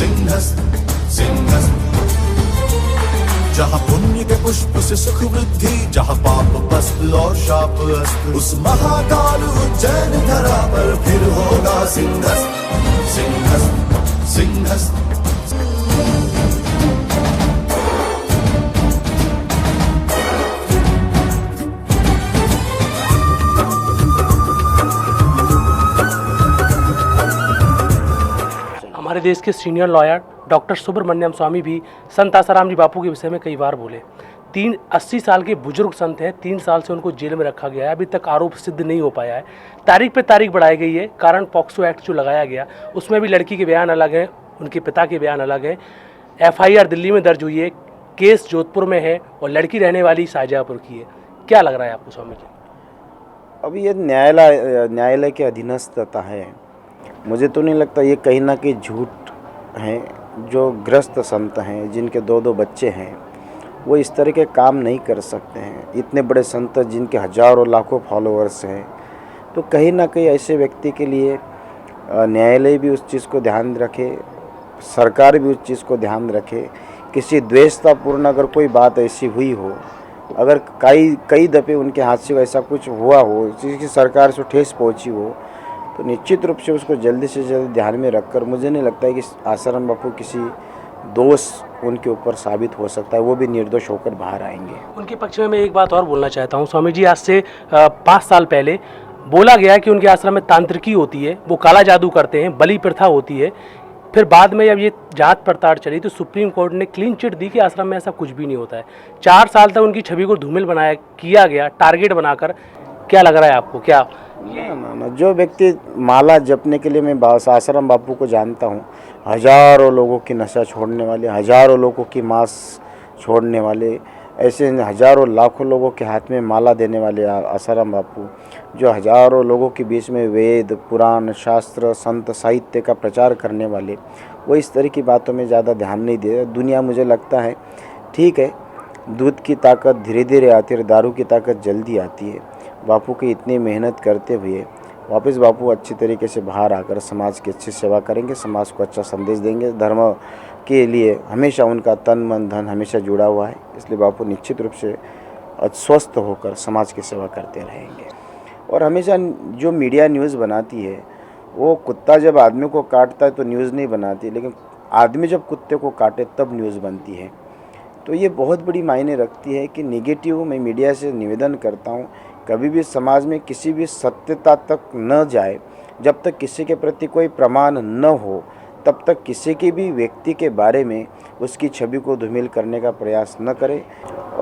सिंहस्थ सिंहस्थ। जहाँ पुण्य के पुष्प से सुख वृद्धि, जहाँ पाप पस्त और शाप अस्त, उस महाकाल उज्जैन धरा पर फिर होगा सिंहस्थ सिंहस्थ सिंहस्थ। हमारे देश के सीनियर लॉयर डॉक्टर सुब्रमण्यम स्वामी भी संत आसाराम जी बापू के विषय में कई बार बोले। 80 साल के बुजुर्ग संत हैं, 3 साल से उनको जेल में रखा गया है, अभी तक आरोप सिद्ध नहीं हो पाया है। तारीख पे तारीख बढ़ाई गई है, कारण पॉक्सो एक्ट जो लगाया गया उसमें भी लड़की के बयान अलग हैं, उनके पिता के बयान अलग हैं। FIR दिल्ली में दर्ज हुई है, केस जोधपुर में है और लड़की रहने वाली शाहजहाँपुर की है। क्या लग रहा है आपको स्वामी जी? अभी ये न्यायालय के अधीनस्थता है। मुझे तो नहीं लगता, ये कहीं ना कहीं झूठ है। जो ग्रस्त संत हैं, जिनके 2-2 बच्चे हैं, वो इस तरह के काम नहीं कर सकते हैं। इतने बड़े संत जिनके हजारों लाखों फॉलोअर्स हैं, तो कहीं ना कहीं ऐसे व्यक्ति के लिए न्यायालय भी उस चीज़ को ध्यान रखे, सरकार भी उस चीज़ को ध्यान रखे। किसी द्वेषतापूर्ण अगर कोई बात ऐसी हुई हो, अगर कई दफ़े उनके हाथ से ऐसा कुछ हुआ हो, जिसकी सरकार से ठेस पहुंची हो, तो निश्चित रूप से उसको जल्दी से जल्दी ध्यान में रखकर, मुझे नहीं लगता है कि आसाराम बापू किसी दोष उनके ऊपर साबित हो सकता है, वो भी निर्दोष होकर बाहर आएंगे। उनके पक्ष में मैं एक बात और बोलना चाहता हूँ स्वामी जी। आज से 5 साल पहले बोला गया कि उनके आश्रम में तांत्रिकी होती है, वो काला जादू करते हैं, बलि प्रथा होती है। फिर बाद में जब ये जांच पड़ताल चली तो सुप्रीम कोर्ट ने क्लीन चिट दी कि आश्रम में ऐसा कुछ भी नहीं होता है। 4 साल तक उनकी छवि को धूमिल किया गया टारगेट बनाकर। क्या लग रहा है आपको? क्या ना, जो व्यक्ति माला जपने के लिए, मैं आसाराम बापू को जानता हूँ, हजारों लोगों की नशा छोड़ने वाले, हजारों लोगों की मांस छोड़ने वाले, ऐसे हजारों लाखों लोगों के हाथ में माला देने वाले आसाराम बापू, जो हजारों लोगों के बीच में वेद पुराण शास्त्र संत साहित्य का प्रचार करने वाले, वो इस तरह की बातों में ज़्यादा ध्यान नहीं दे। दुनिया, मुझे लगता है, ठीक है, दूध की ताकत धीरे धीरे आती है, दारू की ताकत जल्दी आती है। बापू की इतनी मेहनत करते हुए वापस बापू अच्छी तरीके से बाहर आकर समाज की अच्छी सेवा करेंगे, समाज को अच्छा संदेश देंगे। धर्म के लिए हमेशा उनका तन मन धन हमेशा जुड़ा हुआ है, इसलिए बापू निश्चित रूप से स्वस्थ होकर समाज की सेवा करते रहेंगे। और हमेशा जो मीडिया न्यूज़ बनाती है, वो कुत्ता जब आदमी को काटता है तो न्यूज़ नहीं बनाती, लेकिन आदमी जब कुत्ते को काटे तब न्यूज़ बनती है। तो ये बहुत बड़ी मायने रखती है कि नेगेटिव, मैं मीडिया से निवेदन करता हूँ, कभी भी समाज में किसी भी सत्यता तक न जाए। जब तक किसी के प्रति कोई प्रमाण न हो, तब तक किसी के भी व्यक्ति के बारे में उसकी छवि को धूमिल करने का प्रयास न करें।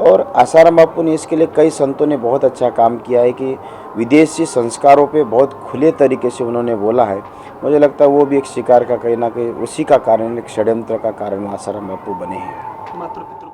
और आसाराम बापू ने इसके लिए, कई संतों ने बहुत अच्छा काम किया है कि विदेशी संस्कारों पे बहुत खुले तरीके से उन्होंने बोला है। मुझे लगता है वो भी एक शिकार का कहीं ना कहीं उसी का कारण, एक षड्यंत्र का कारण आसाराम बापू बने हैं। मातृ पितृ